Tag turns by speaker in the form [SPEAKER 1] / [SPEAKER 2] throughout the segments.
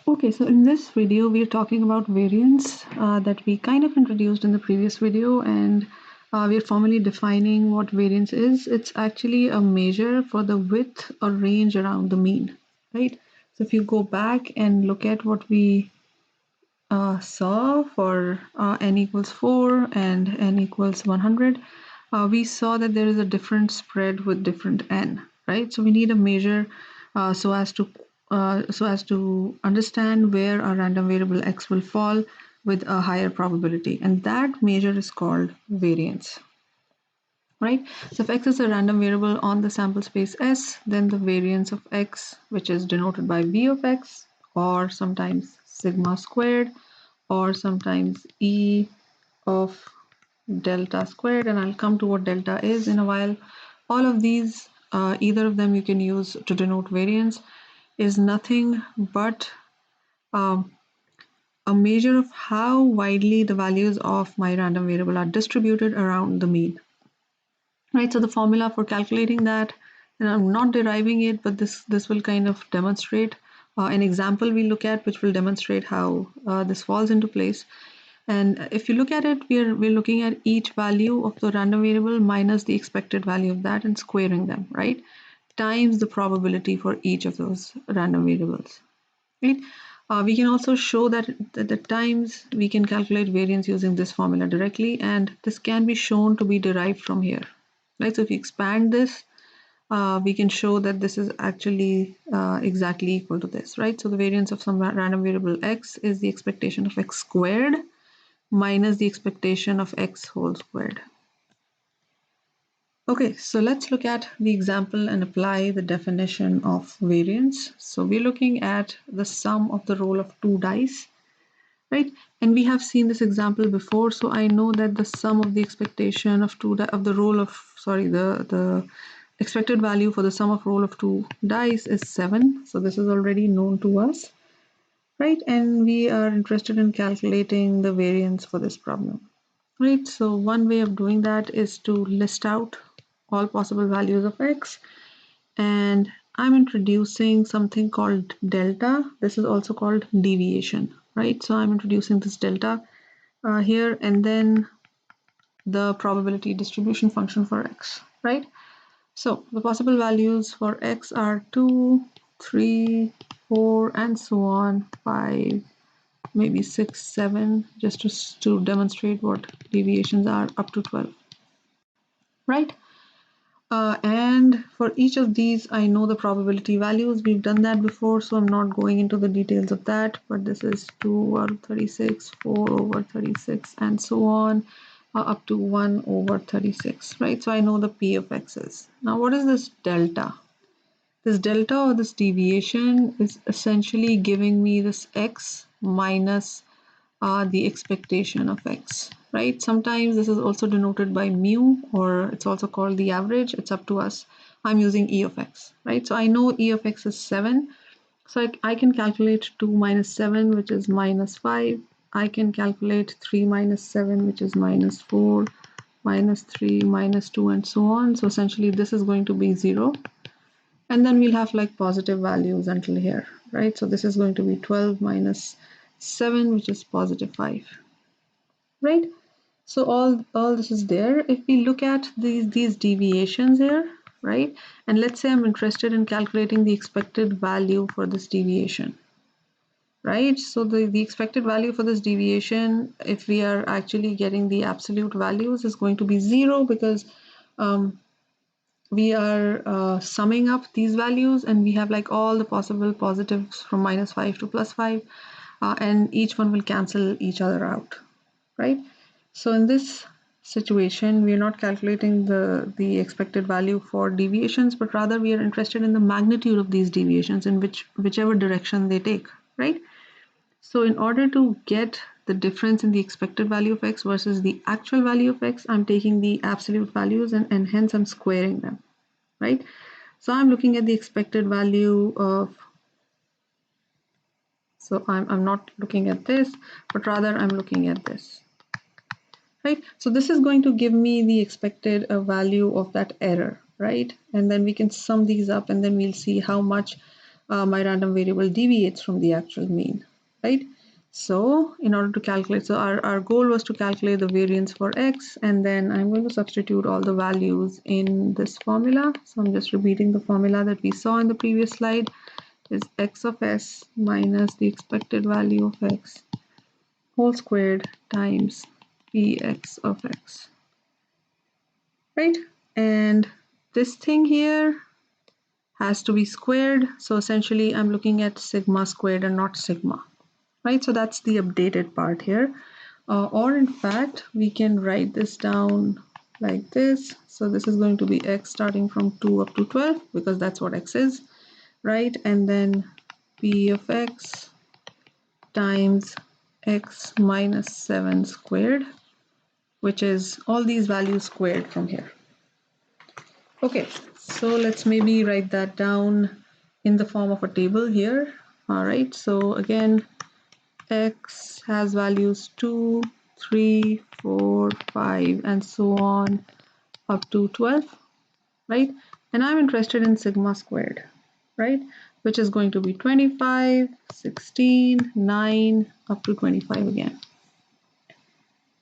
[SPEAKER 1] Okay, so in this video, we're talking about variance that we kind of introduced in the previous video, and we're formally defining what variance is. It's actually a measure for the width or range around the mean, right? So if you go back and look at what we saw for n equals 4 and n equals 100, we saw that there is a different spread with different n, right? So we need a measure so as to understand where our random variable x will fall with a higher probability, and that measure is called variance, right? So if x is a random variable on the sample space S, then the variance of x, which is denoted by v of x, or sometimes sigma squared, or sometimes e of delta squared, and I'll come to what delta is in a while. All of these, either of them you can use to denote variance, is nothing but um, a measure of how widely the values of my random variable are distributed around the mean. Right, so the formula for calculating that, and I'm not deriving it, but this will kind of demonstrate an example we look at, which will demonstrate how this falls into place. And if you look at it, we're looking at each value of the random variable minus the expected value of that and squaring them, right? Times the probability for each of those random variables, right? We can also show that at the times we can calculate variance using this formula directly, and this can be shown to be derived from here, right? So if you expand this, we can show that this is actually exactly equal to this, right? So the variance of some random variable x is the expectation of x squared minus the expectation of x whole squared. Okay, so let's look at the example and apply the definition of variance. So we're looking at the sum of the roll of two dice, right? And we have seen this example before, so I know that the sum of the expectation of the expected value for the sum of roll of two dice is 7. So this is already known to us, right? And we are interested in calculating the variance for this problem, right? So one way of doing that is to list out all possible values of x, and I'm introducing something called delta. This is also called deviation, right? So I'm introducing this delta here, and then the probability distribution function for x, right? So the possible values for x are 2, 3, 4, and so on, 5, maybe 6, 7, just to demonstrate what deviations are, up to 12, right? And for each of these, I know the probability values. We've done that before, so I'm not going into the details of that, but this is 2 over 36, 4 over 36, and so on, up to 1 over 36, right? So I know the P of x's. Now, what is this delta? This delta, or this deviation, is essentially giving me this x minus the expectation of x, right? Sometimes this is also denoted by mu, or it's also called the average. It's up to us. I'm using e of x, right? So I know e of x is 7. So I can calculate 2 minus 7, which is minus 5. I can calculate 3 minus 7, which is minus 4, minus 3, minus 2, and so on. So essentially this is going to be 0. And then we'll have like positive values until here, right? So this is going to be 12 minus 7, which is positive 5, right? So all this is there. If we look at these deviations here, right? And let's say I'm interested in calculating the expected value for this deviation, right? So the expected value for this deviation, if we are actually getting the absolute values, is going to be 0, because we are summing up these values, and we have like all the possible positives from minus 5 to plus 5, and each one will cancel each other out, right? So in this situation, we are not calculating the expected value for deviations, but rather we are interested in the magnitude of these deviations in whichever direction they take, right? So in order to get the difference in the expected value of x versus the actual value of x, I'm taking the absolute values, and hence I'm squaring them, right? So I'm looking at the expected value of, so I'm not looking at this, but rather I'm looking at this, right? So this is going to give me the expected value of that error, right? And then we can sum these up, and then we'll see how much my random variable deviates from the actual mean, right? So in order to calculate, so our goal was to calculate the variance for x, and then I'm going to substitute all the values in this formula. So I'm just repeating the formula that we saw in the previous slide, is x of s minus the expected value of x whole squared times px of x, right? And this thing here has to be squared. So essentially I'm looking at sigma squared and not sigma, right? So that's the updated part here. Or in fact, we can write this down like this. So this is going to be x starting from 2 up to 12 because that's what x is, right? And then p of x times x minus 7 squared, which is all these values squared from here. Okay, so let's maybe write that down in the form of a table here. All right, so again, x has values 2, 3, 4, 5, and so on up to 12, right? And I'm interested in sigma squared, right? Which is going to be 25, 16, 9, up to 25 again.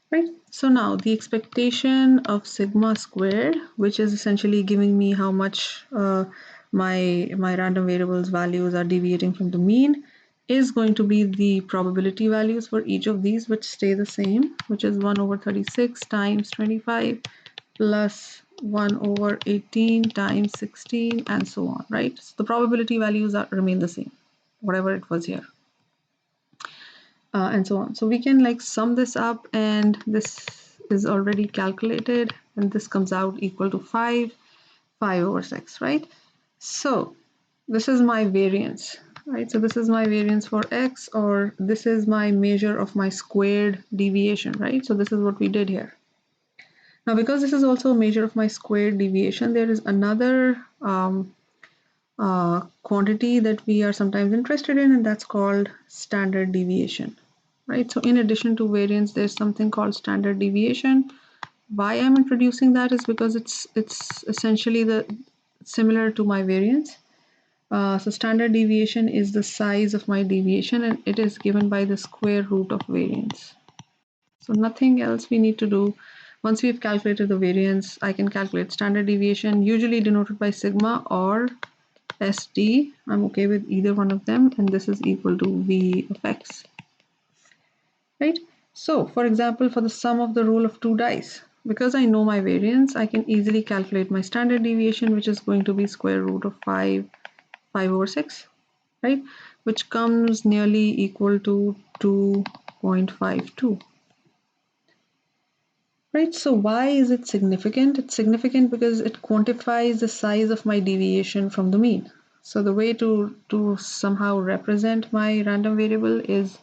[SPEAKER 1] Right, so now the expectation of sigma squared, which is essentially giving me how much my random variables values are deviating from the mean, is going to be the probability values for each of these, which stay the same, which is 1 over 36 times 25 plus 1 over 18 times 16 and so on, right? So the probability values remain the same, whatever it was here. And so on. So we can like sum this up, and this is already calculated, and this comes out equal to 5 over 6, right? So this is my variance, right? So this is my variance for x, or this is my measure of my squared deviation, right? So this is what we did here. Now, because this is also a measure of my squared deviation, there is another quantity that we are sometimes interested in, and that's called standard deviation, right? So in addition to variance, there's something called standard deviation. Why I'm introducing that is because it's essentially similar to my variance. So standard deviation is the size of my deviation, and it is given by the square root of variance. So nothing else we need to do. Once we've calculated the variance, I can calculate standard deviation, usually denoted by sigma or SD. I'm okay with either one of them, and this is equal to V of X, right? So for example, for the sum of the roll of 2 dice, because I know my variance, I can easily calculate my standard deviation, which is going to be square root of 5 over 6, right? Which comes nearly equal to 2.52. Right, so why is it significant? It's significant because it quantifies the size of my deviation from the mean. So the way to somehow represent my random variable is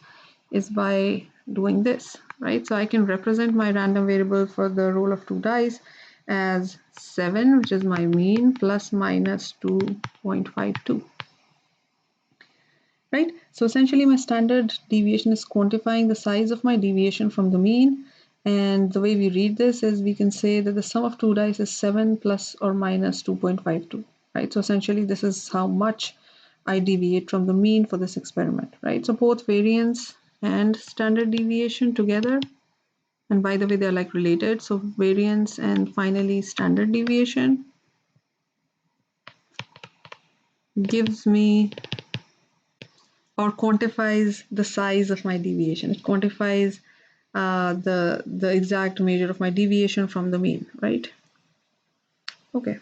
[SPEAKER 1] by doing this, right? So I can represent my random variable for the roll of 2 dice as 7, which is my mean, plus minus 2.52. Right? So essentially my standard deviation is quantifying the size of my deviation from the mean. And the way we read this is we can say that the sum of 2 dice is 7 plus or minus 2.52, right? So essentially this is how much I deviate from the mean for this experiment, right? So both variance and standard deviation together, and by the way, they're like related. So variance and finally standard deviation gives me or quantifies the size of my deviation. It quantifies the exact measure of my deviation from the mean, right? Okay.